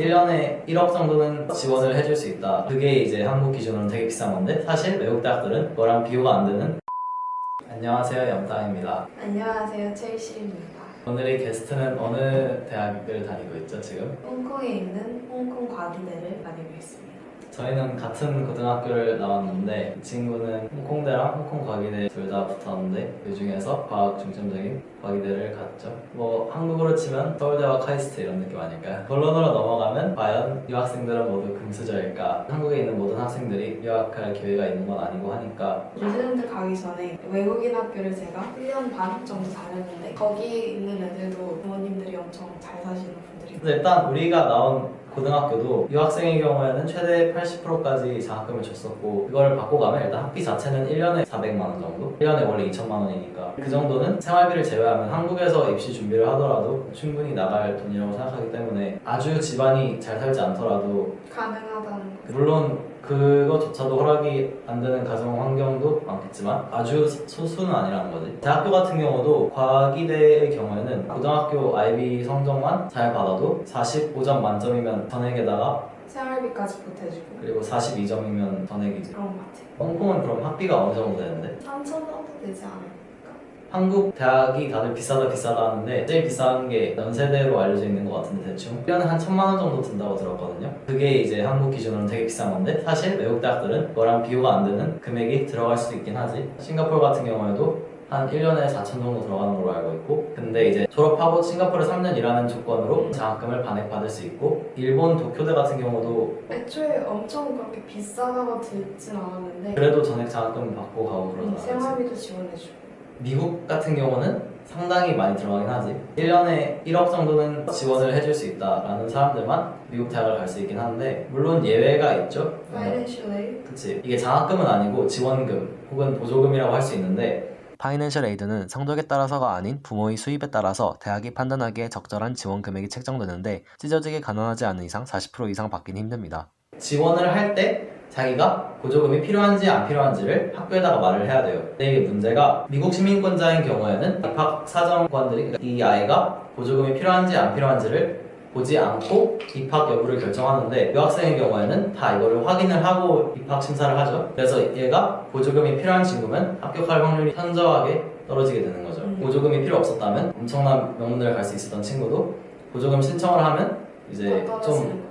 1년에 1억 정도는 지원을 해줄 수 있다. 그게 이제 한국 기준으로는 되게 비싼 건데 사실 외국 대학들은 그거랑 비교가 안 되는. 안녕하세요, 영탁입니다. 안녕하세요, 첼시입니다. 오늘의 게스트는 어느 대학을 다니고 있죠, 지금? 홍콩에 있는 홍콩 과기대를 다니고 있습니다. 저희는 같은 고등학교를 나왔는데 이 친구는 홍콩대랑 홍콩과기대 둘 다 붙었는데 그 중에서 과학 중점적인 과기대를 갔죠. 뭐 한국으로 치면 서울대와 카이스트 이런 느낌 아닐까요? 본론으로 넘어가면 과연 유학생들은 모두 금수저일까? 한국에 있는 모든 학생들이 유학할 기회가 있는 건 아니고 하니까 뉴질랜드 가기 전에 외국인 학교를 제가 1년 반 정도 다녔는데 거기 있는 애들도 부모님들이 엄청 잘 사시는 분들이 근데 일단 우리가 나온 고등학교도 유학생의 경우에는 최대 80%까지 장학금을 줬었고 그걸 받고 가면 일단 학비 자체는 1년에 400만 원 정도? 1년에 원래 2천만 원이니까 그 정도는 생활비를 제외하면 한국에서 입시 준비를 하더라도 충분히 나갈 돈이라고 생각하기 때문에 아주 집안이 잘 살지 않더라도 가능하다는 거. 물론 그거조차도 허락이 안 되는 가정 환경도 많겠지만 아주 소수는 아니라는 거지. 대학교 같은 경우도 과기대의 경우에는 고등학교 IB 성적만 잘 받아도 45점 만점이면 전액에다가 생활비까지 보태주고 그리고 42점이면 전액이지. 그런 것 같아요. 홍콩은 그럼 학비가 어느 정도 되는데? 3천 정도 되지 않을까? 한국 대학이 다들 비싸다 하는데 제일 비싼 게 연세대로 알려져 있는 것 같은데 대충 1년에 한 1,000만 원 정도 든다고 들었거든요. 그게 이제 한국 기준으로는 되게 비싼 건데 사실 외국 대학들은 그거랑 비교가 안 되는 금액이 들어갈 수도 있긴 하지. 싱가포르 같은 경우에도 한 1년에 4천 정도 들어가는 걸로 알고 있고 근데 이제 졸업하고 싱가포르 3년 일하는 조건으로 장학금을 반액받을 수 있고 일본 도쿄대 같은 경우도 애초에 엄청 그렇게 비싸다고 듣진 않았는데 그래도 전액 장학금 받고 가고 그러잖아. 그치? 생활비도 지원해주고 미국 같은 경우는 상당히 많이 들어가긴 하지. 1년에 1억 정도는 지원을 해줄 수 있다라는 사람들만 미국 대학을 갈 수 있긴 한데 물론 예외가 있죠. 파이낸셜 에이드 그치. 이게 장학금은 아니고 지원금 혹은 보조금이라고 할 수 있는데 파이낸셜 에이드는 성적에 따라서가 아닌 부모의 수입에 따라서 대학이 판단하기에 적절한 지원 금액이 책정되는데 찢어지게 가난하지 않은 이상 40% 이상 받기는 힘듭니다. 지원을 할 때 자기가 보조금이 필요한지 안 필요한지를 학교에다가 말을 해야 돼요. 근데 이게 문제가 미국 시민권자인 경우에는 입학 사정관들이 이 아이가 보조금이 필요한지 안 필요한지를 보지 않고 입학 여부를 결정하는데 유학생의 경우에는 다 이거를 확인을 하고 입학 심사를 하죠. 그래서 얘가 보조금이 필요한 친구면 합격할 확률이 현저하게 떨어지게 되는 거죠. 보조금이 필요 없었다면 엄청난 명문대를 갈 수 있었던 친구도 보조금 신청을 하면 이제 좀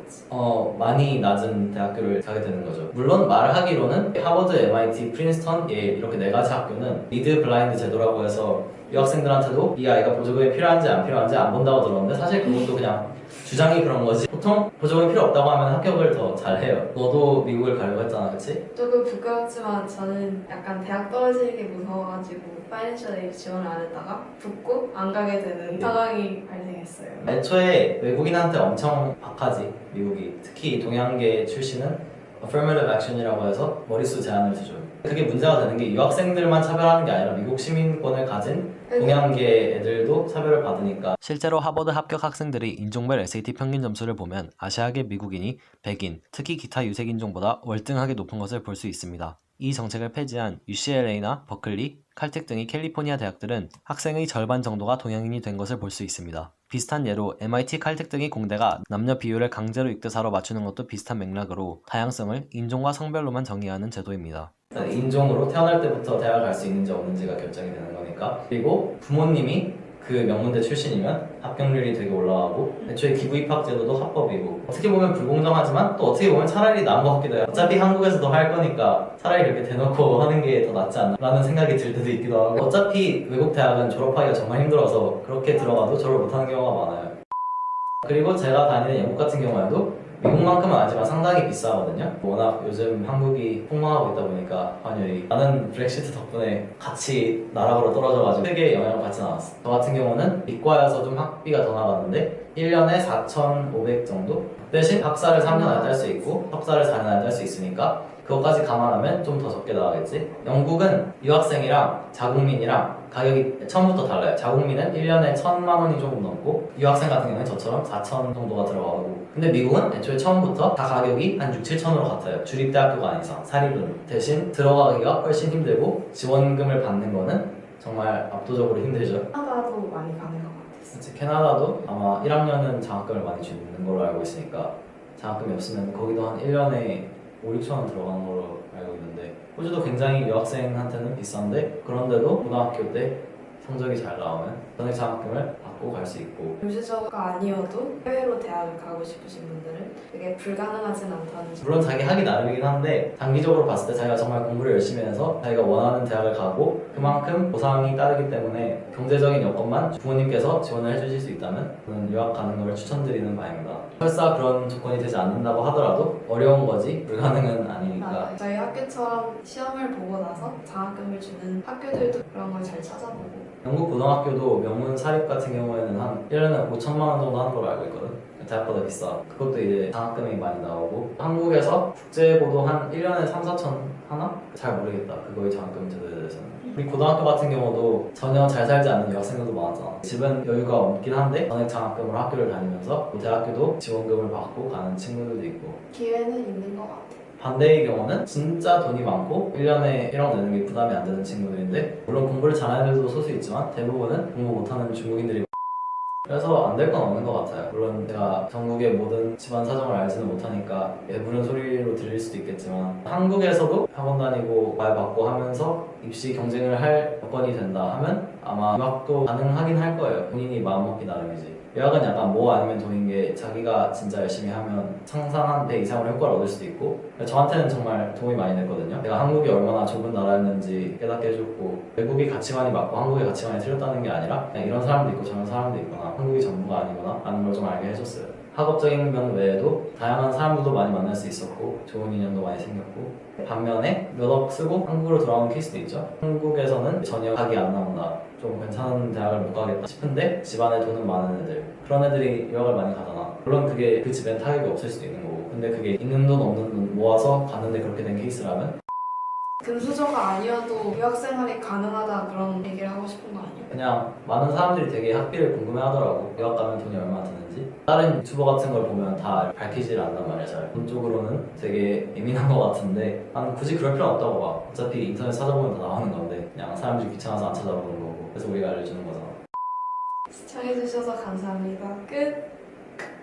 많이 낮은 대학교를 가게 되는 거죠. 물론 말하기로는 하버드, MIT, 프린스턴, 예일 이렇게 네 가지 학교는 리드 블라인드 제도라고 해서 유학생들한테도 이 아이가 보조금이 필요한지 안 필요한지 안 본다고 들었는데 사실 그것도 그냥 주장이 그런 거지. 보통 보조금이 필요 없다고 하면 합격을 더 잘해요. 너도 미국을 가려고 했잖아, 그치? 조금 부끄럽지만 저는 약간 대학 떨어지는 게 무서워가지고 파이낸셜 에이드 지원을 안 했다가 붙고 안 가게 되는 상황이 발생했어요. 애초에 외국인한테 엄청 박하지, 미국이. 특히 동양계 출신은 Affirmative Action이라고 해서 머릿수 제한을 두죠. 그게 문제가 되는 게 유학생들만 차별하는 게 아니라 미국 시민권을 가진 동양계 애들도 차별을 받으니까. 실제로 하버드 합격 학생들이 인종별 SAT 평균 점수를 보면 아시아계 미국인이 백인, 특히 기타 유색 인종보다 월등하게 높은 것을 볼 수 있습니다. 이 정책을 폐지한 UCLA나 버클리, 칼텍 등의 캘리포니아 대학들은 학생의 절반 정도가 동양인이 된 것을 볼 수 있습니다. 비슷한 예로 MIT, 칼텍 등의 공대가 남녀 비율을 강제로 6대4로 맞추는 것도 비슷한 맥락으로 다양성을 인종과 성별로만 정의하는 제도입니다. 인종으로 태어날 때부터 대학을 갈 수 있는지 없는지가 결정이 되는 거니까. 그리고 부모님이 그 명문대 출신이면 합격률이 되게 올라가고 애초에 기부 입학 제도도 합법이고 어떻게 보면 불공정하지만 또 어떻게 보면 차라리 나은 것 같기도 해요. 어차피 한국에서도 할 거니까 차라리 그렇게 대놓고 하는 게 더 낫지 않나 라는 생각이 들 때도 있기도 하고 어차피 외국 대학은 졸업하기가 정말 힘들어서 그렇게 들어가도 졸업 못하는 경우가 많아요. 그리고 제가 다니는 영국 같은 경우에도 미국만큼은 아니지만 상당히 비싸거든요. 워낙 요즘 한국이 폭망하고 있다 보니까 환율이 나는 브렉시트 덕분에 같이 나락으로 떨어져가지고 크게 영향을 받진 않았어. 저 같은 경우는 이과여서 좀 학비가 더 나갔는데 1년에 4,500 정도? 대신 박사를 3년 안에 딸 수 있고 석사를 4년 안에 딸 수 있으니까 그것까지 감안하면 좀 더 적게 나가겠지? 영국은 유학생이랑 자국민이랑 가격이 처음부터 달라요. 자국민은 1년에 1,000만 원이 조금 넘고 유학생 같은 경우는 저처럼 4,000 정도가 들어가고 근데 미국은 애초에 처음부터 다 가격이 한 6, 7천으로 같아요. 주립대학교가 아닌 이상, 사립은. 대신 들어가기가 훨씬 힘들고 지원금을 받는 거는 정말 압도적으로 힘들죠. 하나도 많이 가는 것 같아서 그치, 캐나다도 아마 1학년은 장학금을 많이 주는 걸로 알고 있으니까 장학금이 없으면 거기도 한 1년에 5, 6천 원 들어가는 걸로 알고 있는데 호주도 굉장히 유학생한테는 비싼데 그런데도 고등학교 때 성적이 잘 나오면 전액 장학금을 받고 갈 수 있고 금수저가 아니어도 해외로 대학을 가고 싶으신 분들은 그게 불가능하진 않다는 점. 물론 자기 하기 나름이긴 한데 단기적으로 봤을 때 자기가 정말 공부를 열심히 해서 자기가 원하는 대학을 가고 그만큼 보상이 따르기 때문에 경제적인 여건만 부모님께서 지원을 해주실 수 있다면 저는 유학 가는 걸 추천드리는 바입니다. 설사 그런 조건이 되지 않는다고 하더라도 어려운 거지 불가능은 아니니까. 맞아요. 저희 학교처럼 시험을 보고 나서 장학금을 주는 학교들도 그런 걸 잘 찾아보고. 영국 고등학교도 명문 사립 같은 경우에는 한 1년에 5천만 원 정도 하는 걸로 알고 있거든. 대학보다 비싸. 그것도 이제 장학금이 많이 나오고 한국에서 국제고도 한 1년에 3, 4천 하나? 잘 모르겠다. 그거의 장학금 제도에 대해서는. 우리 고등학교 같은 경우도 전혀 잘 살지 않는 유학생들도 많았잖아. 집은 여유가 없긴 한데 전액 장학금으로 학교를 다니면서 대학교도 지원금을 받고 가는 친구들도 있고 기회는 있는 것 같아요. 반대의 경우는 진짜 돈이 많고 1년에 1억 내는 게 부담이 안 되는 친구들인데 물론 공부를 잘하는 애들도 소수 있지만 대부분은 공부 못하는 중국인들이 그래서 안 될 건 없는 것 같아요. 물론 제가 전국의 모든 집안 사정을 알지는 못하니까 배부른 소리로 들릴 수도 있겠지만 한국에서도 학원 다니고 말 받고 하면서 입시 경쟁을 할 여건이 된다 하면 아마 유학도 가능하긴 할 거예요. 본인이 마음먹기 나름이지. 유학은 약간 뭐 아니면 돈인 게 자기가 진짜 열심히 하면 상상한 배 이상으로 효과를 얻을 수도 있고 저한테는 정말 도움이 많이 됐거든요. 내가 한국이 얼마나 좁은 나라였는지 깨닫게 해줬고 외국의 가치관이 맞고 한국의 가치관이 틀렸다는 게 아니라 그냥 이런 사람도 있고 저런 사람도 있구나 한국이 전부가 아니구나 라는 걸 좀 알게 해줬어요. 학업적인 면 외에도 다양한 사람들도 많이 만날 수 있었고 좋은 인연도 많이 생겼고 반면에 몇 억 쓰고 한국으로 돌아오는 케이스도 있죠. 한국에서는 전혀 학이 안 나온다. 좀 괜찮은 대학을 못 가겠다 싶은데 집안에 돈은 많은 애들 그런 애들이 유학을 많이 가잖아. 물론 그게 그 집엔 타격이 없을 수도 있는 거고 근데 그게 있는 돈 없는 돈 모아서 가는데 그렇게 된 케이스라면 금수저가 아니어도 유학 생활이 가능하다 그런 얘기를 하고 싶은 거 아니에요? 그냥 많은 사람들이 되게 학비를 궁금해하더라고. 유학 가면 돈이 얼마나 드는지. 다른 유튜버 같은 걸 보면 다 밝히질 않단 말이야 잘. 돈 쪽으로는 되게 예민한 것 같은데 난 굳이 그럴 필요는 없다고 봐. 어차피 인터넷 찾아보면 다 나오는 건데 그냥 사람들이 귀찮아서 안 찾아보는 거고 그래서 우리가 알려주는 거잖아. 시청해주셔서 감사합니다. 끝!